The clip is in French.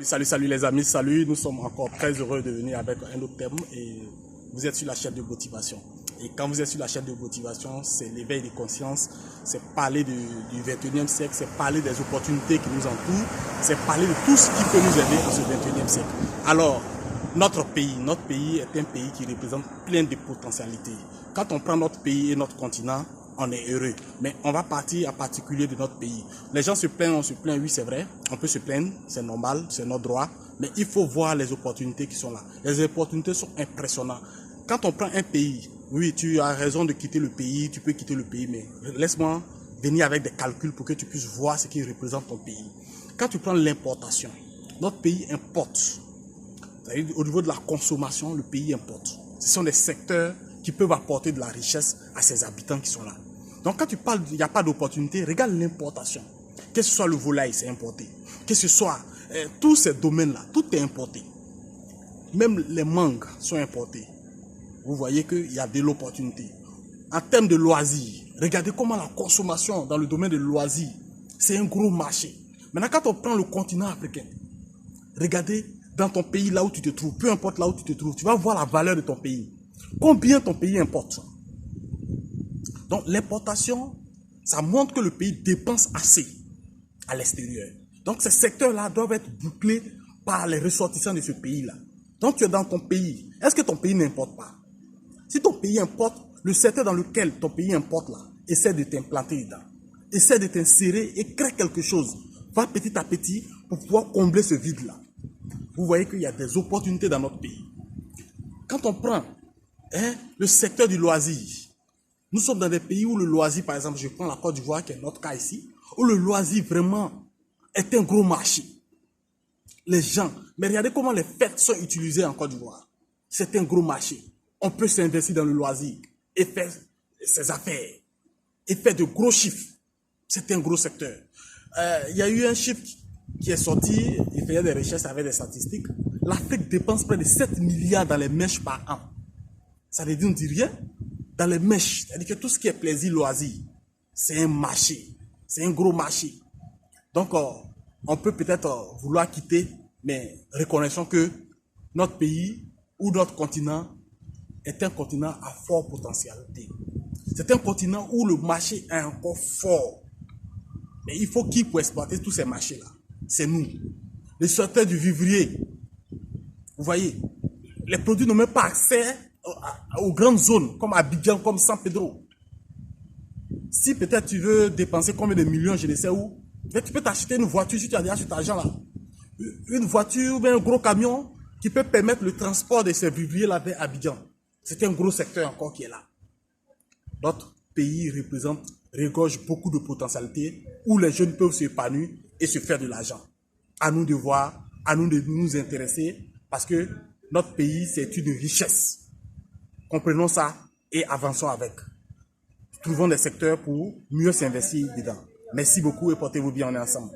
Salut les amis, salut, nous sommes encore très heureux de venir avec un autre thème et vous êtes sur la chaîne de motivation. Et quand vous êtes sur la chaîne de motivation, c'est l'éveil des consciences, c'est parler du 21e siècle, c'est parler des opportunités qui nous entourent, c'est parler de tout ce qui peut nous aider dans ce 21e siècle. Alors, notre pays est un pays qui représente plein de potentialités. Quand on prend notre pays et notre continent, on est heureux. Mais on va partir en particulier de notre pays. Les gens se plaignent, on se plaint, oui c'est vrai. On peut se plaindre, c'est normal, c'est notre droit. Mais il faut voir les opportunités qui sont là. Les opportunités sont impressionnantes. Quand on prend un pays, oui tu as raison de quitter le pays, tu peux quitter le pays, mais laisse-moi venir avec des calculs pour que tu puisses voir ce qui représente ton pays. Quand tu prends l'importation, notre pays importe. Au niveau de la consommation, le pays importe. Ce sont des secteurs qui peuvent apporter de la richesse à ses habitants qui sont là. Donc quand tu parles il n'y a pas d'opportunité, regarde l'importation. Que ce soit le volaille, c'est importé. Que ce soit tous ces domaines-là, tout est importé. Même les mangues sont importés. Vous voyez qu'il y a de l'opportunité. En termes de loisirs, regardez comment la consommation dans le domaine de loisirs, c'est un gros marché. Maintenant quand on prend le continent africain, regardez dans ton pays là où tu te trouves, peu importe là où tu te trouves, tu vas voir la valeur de ton pays. Combien ton pays importe? Donc l'importation, ça montre que le pays dépense assez à l'extérieur. Donc ces secteurs-là doivent être bouclés par les ressortissants de ce pays-là. Donc tu es dans ton pays. Est-ce que ton pays n'importe pas? Si ton pays importe, le secteur dans lequel ton pays importe là, essaie de t'implanter dedans. Essaie de t'insérer et crée quelque chose. Va petit à petit pour pouvoir combler ce vide-là. Vous voyez qu'il y a des opportunités dans notre pays. Quand on prend le secteur du loisir, nous sommes dans des pays où le loisir, par exemple, je prends la Côte d'Ivoire qui est notre cas ici, où le loisir vraiment est un gros marché. Les gens, mais regardez comment les fêtes sont utilisées en Côte d'Ivoire. C'est un gros marché. On peut s'investir dans le loisir et faire ses affaires et faire de gros chiffres. C'est un gros secteur. Il y a eu un chiffre qui est sorti, il faisait des recherches avec des statistiques. L'Afrique dépense près de 7 milliards dans les mèches par an. Ça veut dire, on ne dit rien. Dans les mèches, c'est-à-dire que tout ce qui est plaisir, loisir, c'est un marché. C'est un gros marché. Donc, on peut peut-être vouloir quitter, mais reconnaissons que notre pays ou notre continent est un continent à forte potentialité. C'est un continent où le marché est encore fort. Mais il faut qui pour exploiter tous ces marchés-là? C'est nous. Les secteurs du vivrier. Vous voyez, les produits n'ont même pas accès aux grandes zones, comme Abidjan, comme San Pedro. Si peut-être tu veux dépenser combien de millions, je ne sais où, tu peux t'acheter une voiture, si tu as déjà cet argent-là. Une voiture ou un gros camion qui peut permettre le transport de ces vivriers-là vers Abidjan. C'est un gros secteur encore qui est là. Notre pays regorge beaucoup de potentialités où les jeunes peuvent s'épanouir et se faire de l'argent. À nous de voir, à nous de nous intéresser parce que notre pays, c'est une richesse. Comprenons ça et avançons avec. Trouvons des secteurs pour mieux s'investir dedans. Merci beaucoup et portez-vous bien, on est ensemble.